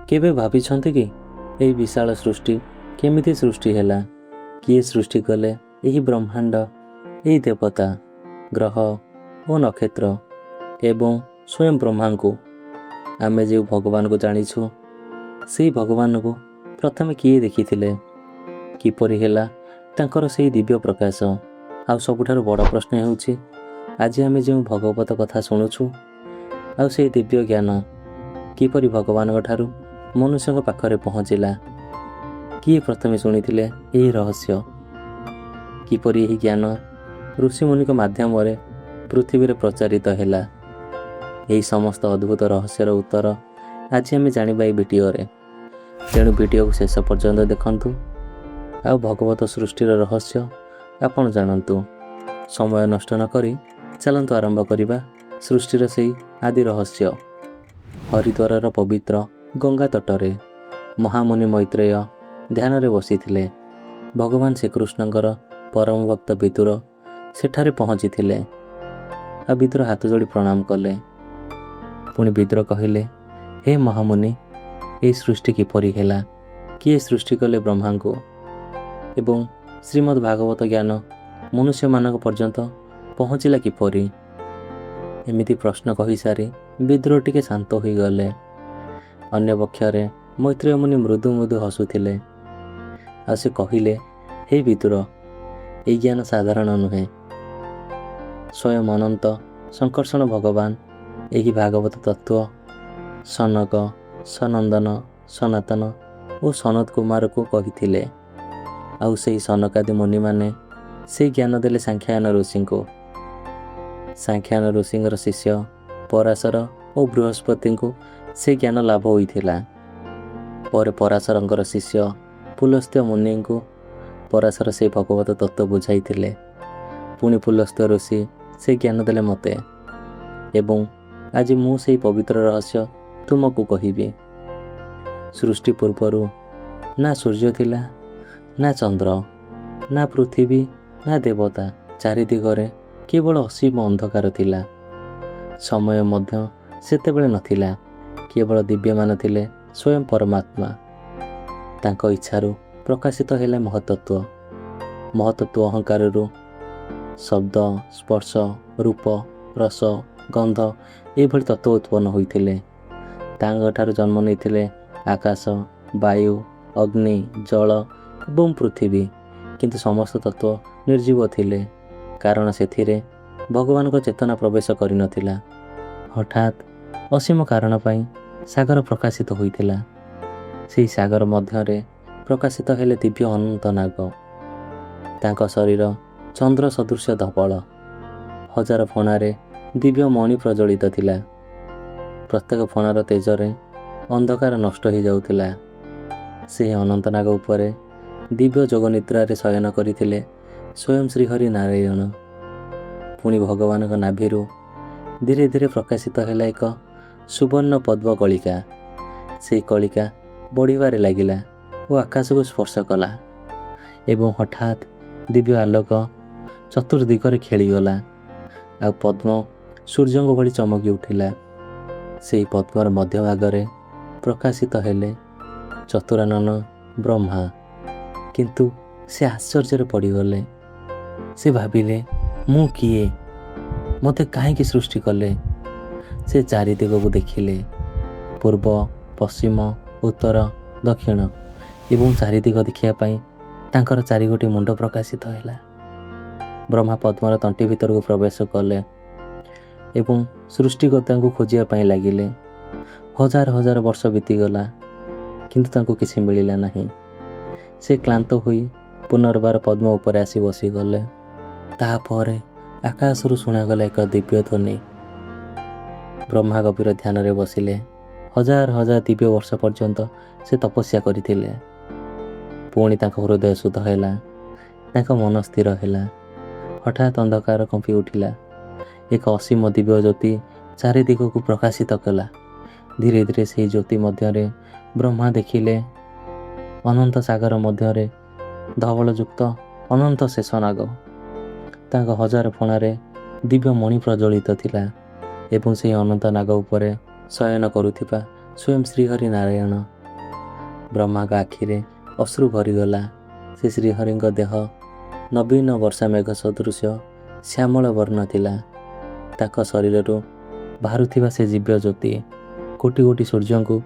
କେବେ ଭାବିଛନ୍ତି କି ଏହି ବିଶାଳ ସୃଷ୍ଟି କେମିତି ସୃଷ୍ଟି ହେଲା? କିଏ ସୃଷ୍ଟି କଲେ ଏହି ବ୍ରହ୍ମାଣ୍ଡ, ଏହି ଦେବତା, ଗ୍ରହ ଓ ନକ୍ଷତ୍ର ଏବଂ ସ୍ୱୟଂ ବ୍ରହ୍ମାଙ୍କୁ? ଆମେ ଯେଉଁ ଭଗବାନଙ୍କୁ ଜାଣିଛୁ, ସେହି ଭଗବାନଙ୍କୁ ପ୍ରଥମେ କିଏ ଦେଖିଥିଲେ? କିପରି ହେଲା ତାଙ୍କର ସେହି ଦିବ୍ୟ ପ୍ରକାଶ? ଆଉ ସବୁଠାରୁ ବଡ଼ ପ୍ରଶ୍ନ ହେଉଛି, ଆଜି ଆମେ ଯେଉଁ ଭଗବତ କଥା ଶୁଣୁଛୁ, ଆଉ ସେହି ଦିବ୍ୟ ଜ୍ଞାନ କିପରି ଭଗବାନଙ୍କ ଠାରୁ ମନୁଷ୍ୟଙ୍କ ପାଖରେ ପହଞ୍ଚିଲା? କିଏ ପ୍ରଥମେ ଶୁଣିଥିଲେ ଏହି ରହସ୍ୟ? କିପରି ଏହି ଜ୍ଞାନ ଋଷିମୁନିଙ୍କ ମାଧ୍ୟମରେ ପୃଥିବୀରେ ପ୍ରଚାରିତ ହେଲା? ଏହି ସମସ୍ତ ଅଦ୍ଭୁତ ରହସ୍ୟର ଉତ୍ତର ଆଜି ଆମେ ଜାଣିବା ଏହି ଭିଡ଼ିଓରେ। ତେଣୁ ଭିଡ଼ିଓକୁ ଶେଷ ପର୍ଯ୍ୟନ୍ତ ଦେଖନ୍ତୁ ଆଉ ଭଗବତ ସୃଷ୍ଟିର ରହସ୍ୟ ଆପଣ ଜାଣନ୍ତୁ। ସମୟ ନଷ୍ଟ ନକରି ଚାଲନ୍ତୁ ଆରମ୍ଭ କରିବା ସୃଷ୍ଟିର ସେହି ଆଦି ରହସ୍ୟ। ହରିଦ୍ୱାରର ପବିତ୍ର ଗଙ୍ଗା ତଟରେ ମହାମୁନି ମୈତ୍ରେୟ ଧ୍ୟାନରେ ବସିଥିଲେ। ଭଗବାନ ଶ୍ରୀକୃଷ୍ଣଙ୍କର ପରମ ଭକ୍ତ ବିଦୁର ସେଠାରେ ପହଞ୍ଚିଥିଲେ। ଆଉ ବିଦୁର ହାତ ଯୋଡ଼ି ପ୍ରଣାମ କଲେ। ପୁଣି ବିଦୁର କହିଲେ, ହେ ମହାମୁନି, ଏହି ସୃଷ୍ଟି କିପରି ହେଲା? କିଏ ସୃଷ୍ଟି କଲେ ବ୍ରହ୍ମାଙ୍କୁ? ଏବଂ ଶ୍ରୀମଦ୍ ଭାଗବତ ଜ୍ଞାନ ମନୁଷ୍ୟମାନଙ୍କ ପର୍ଯ୍ୟନ୍ତ ପହଞ୍ଚିଲା କିପରି? ଏମିତି ପ୍ରଶ୍ନ କହିସାରି ବିଦୁର ଟିକେ ଶାନ୍ତ ହୋଇଗଲେ। ଅନ୍ୟ ପକ୍ଷରେ ମୈତ୍ରେୟ ମୁନି ମୃଦୁ ମୃଦୁ ହସୁଥିଲେ। ଆଉ ସେ କହିଲେ, ହେ ବିଦୁର, ଏହି ଜ୍ଞାନ ସାଧାରଣ ନୁହେଁ। ସ୍ୱୟଂ ଅନନ୍ତ ସଂକର୍ଷଣ ଭଗବାନ ଏହି ଭାଗବତ ତତ୍ତ୍ୱ ସନକ, ସନନ୍ଦନ, ସନାତନ ଓ ସନତ କୁମାରକୁ କହିଥିଲେ। ଆଉ ସେହି ସନକାଦି ମୁନିମାନେ ସେହି ଜ୍ଞାନ ଦେଲେ ସାଂଖ୍ୟାୟନ ଋଷିଙ୍କୁ। ସାଂଖ୍ୟାୟନ ଋଷିଙ୍କର ଶିଷ୍ୟ ପରାଶର ଓ ବୃହସ୍ପତିଙ୍କୁ ସେ ଜ୍ଞାନ ଲାଭ ହୋଇଥିଲା। ପରେ ପରାଶରଙ୍କର ଶିଷ୍ୟ ପୁଲସ୍ତ୍ୟ ମୁନିଙ୍କୁ ପରାଶର ସେହି ଭଗବତ ତତ୍ତ୍ୱ ବୁଝାଇଥିଲେ। ପୁଣି ପୁଲସ୍ତ୍ୟ ଋଷି ସେ ଜ୍ଞାନ ଦେଲେ ମୋତେ, ଏବଂ ଆଜି ମୁଁ ସେହି ପବିତ୍ର ରହସ୍ୟ ତୁମକୁ କହିବି। ସୃଷ୍ଟି ପୂର୍ବରୁ ନା ସୂର୍ଯ୍ୟ ଥିଲା, ନା ଚନ୍ଦ୍ର, ନା ପୃଥିବୀ, ନା ଦେବତା। ଚାରିଦିଗରେ କେବଳ ଅସୀମ ଅନ୍ଧକାର ଥିଲା। ସମୟ ମଧ୍ୟ ସେତେବେଳେ ନଥିଲା। କେବଳ ଦିବ୍ୟମାନ ଥିଲେ ସ୍ୱୟଂ ପରମାତ୍ମା। ତାଙ୍କ ଇଚ୍ଛାରୁ ପ୍ରକାଶିତ ହେଲେ ମହତ୍ତତ୍ଵ। ମହତ୍ତତ୍ଵ ଅହଙ୍କାରରୁ ଶବ୍ଦ, ସ୍ପର୍ଶ, ରୂପ, ରସ, ଗନ୍ଧ ଏଭଳି ତତ୍ତ୍ୱ ଉତ୍ପନ୍ନ ହୋଇଥିଲେ। ତାଙ୍କଠାରୁ ଜନ୍ମ ନେଇଥିଲେ ଆକାଶ, ବାୟୁ, ଅଗ୍ନି, ଜଳ ଏବଂ ପୃଥିବୀ। କିନ୍ତୁ ସମସ୍ତ ତତ୍ତ୍ୱ ନିର୍ଜୀବ ଥିଲେ, କାରଣ ସେଥିରେ ଭଗବାନଙ୍କ ଚେତନା ପ୍ରବେଶ କରିନଥିଲା। ହଠାତ୍ ଅସୀମ କାରଣ ପାଇଁ ସାଗର ପ୍ରକାଶିତ ହୋଇଥିଲା। ସେହି ସାଗର ମଧ୍ୟରେ ପ୍ରକାଶିତ ହେଲେ ଦିବ୍ୟ ଅନନ୍ତ ନାଗ। ତାଙ୍କ ଶରୀର ଚନ୍ଦ୍ର ସଦୃଶ ଧବଳ। ହଜାର ଫଣାରେ ଦିବ୍ୟ ମଣି ପ୍ରଜ୍ୱଳିତ ଥିଲା। ପ୍ରତ୍ୟେକ ଫଣାର ତେଜରେ ଅନ୍ଧକାର ନଷ୍ଟ ହୋଇଯାଉଥିଲା। ସେହି ଅନନ୍ତ ନାଗ ଉପରେ ଦିବ୍ୟ ଯୋଗନିଦ୍ରାରେ ଶୟନ କରିଥିଲେ ସ୍ୱୟଂ ଶ୍ରୀହରି ନାରାୟଣ। ପୁଣି ଭଗବାନଙ୍କ ନାଭିରୁ ଧୀରେ ଧୀରେ ପ୍ରକାଶିତ ହେଲା ଏକ ସୁବର୍ଣ୍ଣ ପଦ୍ମ କଳିକା। ସେହି କଳିକା ବଢ଼ିବାରେ ଲାଗିଲା ଓ ଆକାଶକୁ ସ୍ପର୍ଶ କଲା। ଏବଂ ହଠାତ୍ ଦିବ୍ୟ ଆଲୋକ ଚତୁର୍ଦିଗରେ ଖେଳିଗଲା। ଆଉ ପଦ୍ମ ସୂର୍ଯ୍ୟଙ୍କ ଭଳି ଚମକି ଉଠିଲା। ସେହି ପଦ୍ମର ମଧ୍ୟଭାଗରେ ପ୍ରକାଶିତ ହେଲେ ଚତୁରାନନ ବ୍ରହ୍ମା। କିନ୍ତୁ ସେ ଆଶ୍ଚର୍ଯ୍ୟରେ ପଡ଼ିଗଲେ। ସେ ଭାବିଲେ, ମୁଁ କିଏ? ମୋତେ କାହିଁକି ସୃଷ୍ଟି କଲେ? ସେ ଚାରିଦିଗକୁ ଦେଖିଲେ। ପୂର୍ବ, ପଶ୍ଚିମ, ଉତ୍ତର, ଦକ୍ଷିଣ ଏବଂ ଚାରିଦିଗ ଦେଖିବା ପାଇଁ ତାଙ୍କର ଚାରିଗୋଟି ମୁଣ୍ଡ ପ୍ରକାଶିତ ହେଲା। ବ୍ରହ୍ମା ପଦ୍ମର ତଣ୍ଟି ଭିତରକୁ ପ୍ରବେଶ କଲେ ଏବଂ ସୃଷ୍ଟିକର୍ତ୍ତାଙ୍କୁ ଖୋଜିବା ପାଇଁ ଲାଗିଲେ। ହଜାର ହଜାର ବର୍ଷ ବିତିଗଲା, କିନ୍ତୁ ତାଙ୍କୁ କିଛି ମିଳିଲା ନାହିଁ। ସେ କ୍ଳାନ୍ତ ହୋଇ ପୁନର୍ବାର ପଦ୍ମ ଉପରେ ଆସି ବସିଗଲେ। ତାହାପରେ ଆକାଶରୁ ଶୁଣାଗଲା ଏକ ଦିବ୍ୟ ଧ୍ୱନି। ବ୍ରହ୍ମା ଗଭୀର ଧ୍ୟାନରେ ବସିଲେ। ହଜାର ହଜାର ଦିବ୍ୟ ବର୍ଷ ପର୍ଯ୍ୟନ୍ତ ସେ ତପସ୍ୟା କରିଥିଲେ। ପୁଣି ତାଙ୍କ ହୃଦୟ ଶୁଦ୍ଧ ହେଲା, ତାଙ୍କ ମନ ସ୍ଥିର ହେଲା। ହଠାତ୍ ଅନ୍ଧକାର କମ୍ପି ଉଠିଲା। ଏକ ଅସୀମ ଦିବ୍ୟ ଜ୍ୟୋତି ଚାରିଦିଗକୁ ପ୍ରକାଶିତ କଲା। ଧୀରେ ଧୀରେ ସେହି ଜ୍ୟୋତି ମଧ୍ୟରେ ବ୍ରହ୍ମା ଦେଖିଲେ ଅନନ୍ତ ସାଗର ମଧ୍ୟରେ ଧବଳଯୁକ୍ତ ଅନନ୍ତ ଶେଷ ନାଗ। ତାଙ୍କ ହଜାର ଫଣାରେ ଦିବ୍ୟ ମଣି ପ୍ରଜ୍ୱଳିତ ଥିଲା ଏବଂ ସେହି ଅନନ୍ତ ନାଗ ଉପରେ ଶୟନ କରୁଥିବା ସ୍ୱୟଂ ଶ୍ରୀହରି ନାରାୟଣ। ବ୍ରହ୍ମାଙ୍କ ଆଖିରେ ଅଶ୍ରୁ ଭରିଗଲା। ସେ ଶ୍ରୀହରିଙ୍କ ଦେହ ନବୀନ ବର୍ଷା ମେଘ ସଦୃଶ ଶ୍ୟାମଳ ବର୍ଣ୍ଣ ଥିଲା। ତାଙ୍କ ଶରୀରରୁ ବାହାରୁଥିବା ସେ ଦିବ୍ୟ ଜ୍ୟୋତି କୋଟି କୋଟି ସୂର୍ଯ୍ୟଙ୍କୁ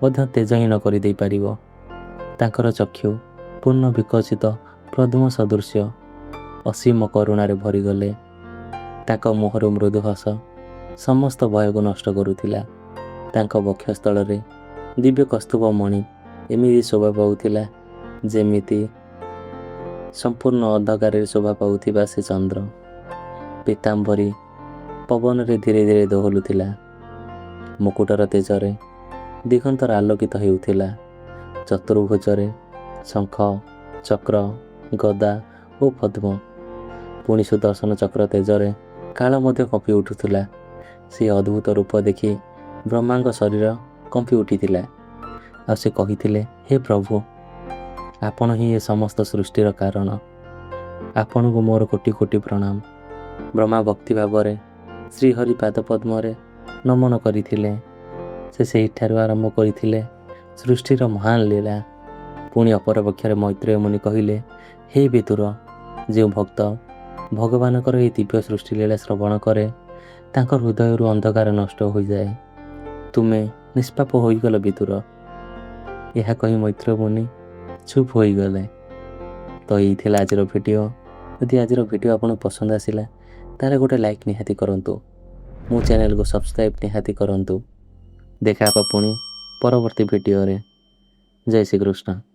ମଧ୍ୟ ତେଜହୀନ କରିଦେଇପାରିବ। ତାଙ୍କର ଚକ୍ଷୁ ପୂର୍ଣ୍ଣ ବିକଶିତ ପଦ୍ମ ସଦୃଶ୍ୟ ଅସୀମ କରୁଣାରେ ଭରିଗଲେ। ତାଙ୍କ ମୁହଁରୁ ମୃଦୁ ହସ ସମସ୍ତ ଭୟକୁ ନଷ୍ଟ କରୁଥିଲା। ତାଙ୍କ ବକ୍ଷସ୍ଥଳରେ ଦିବ୍ୟ କସ୍ତୁଭ ମଣି ଏମିତି ଶୋଭା ପାଉଥିଲା ଯେମିତି ସମ୍ପୂର୍ଣ୍ଣ ଅନ୍ଧକାରରେ ଶୋଭା ପାଉଥିବା ସେ ଚନ୍ଦ୍ର। ପୀତାମ୍ବରୀ ପବନରେ ଧୀରେ ଧୀରେ ଦୋହଲୁଥିଲା। ମୁକୁଟର ତେଜରେ ଦିଗନ୍ତର ଆଲୋକିତ ହେଉଥିଲା। ଚତୁର୍ଭୁଜରେ ଶଙ୍ଖ, ଚକ୍ର, ଗଦା ଓ ପଦ୍ମ, ପୁଣି ସୁଦର୍ଶନ ଚକ୍ର ତେଜରେ କାଳ ମଧ୍ୟ କମ୍ପି ଉଠୁଥିଲା। ସେ ଅଦ୍ଭୁତ ରୂପ ଦେଖି ବ୍ରହ୍ମାଙ୍କ ଶରୀର କମ୍ପି ଉଠିଥିଲା। ଆଉ ସେ କହିଥିଲେ, ହେ ପ୍ରଭୁ, ଆପଣ ହିଁ ଏ ସମସ୍ତ ସୃଷ୍ଟିର କାରଣ। ଆପଣଙ୍କୁ ମୋର କୋଟି କୋଟି ପ୍ରଣାମ। ବ୍ରହ୍ମା ଭକ୍ତି ଭାବରେ ଶ୍ରୀହରି ପାଦ ପଦ୍ମରେ ନମନ କରିଥିଲେ। ସେ ସେହିଠାରୁ ଆରମ୍ଭ କରିଥିଲେ ସୃଷ୍ଟିର ମହାନ ଲୀଳା। ପୁଣି ଅପରପକ୍ଷରେ ମୈତ୍ରେୟ ମୁନି କହିଲେ, ହେ ବିଦୁର, ଯେଉଁ ଭକ୍ତ ଭଗବାନଙ୍କର ଏହି ଦିବ୍ୟ ସୃଷ୍ଟି ଲୀଳା ଶ୍ରବଣ କରେ ତାଙ୍କ ହୃଦୟରୁ ଅନ୍ଧକାର ନଷ୍ଟ ହୋଇଯାଏ। ତୁମେ ନିଷ୍ପାପ ହୋଇଗଲ ବିଦୁର। ଏହା କହି ମୈତ୍ରେୟ ମୁନି ଚୁପ୍ ହୋଇଗଲେ। ତ ଏଇ ଥିଲା ଆଜିର ଭିଡ଼ିଓ। ଯଦି ଆଜିର ଭିଡ଼ିଓ ଆପଣଙ୍କୁ ପସନ୍ଦ ଆସିଲା ତାହେଲେ ଗୋଟେ ଲାଇକ୍ ନିହାତି କରନ୍ତୁ। ମୋ ଚ୍ୟାନେଲକୁ ସବସ୍କ୍ରାଇବ୍ ନିହାତି କରନ୍ତୁ। ଦେଖା ହେବ ପୁଣି ପରବର୍ତ୍ତୀ ଭିଡ଼ିଓରେ। ଜୟ ଶ୍ରୀକୃଷ୍ଣ।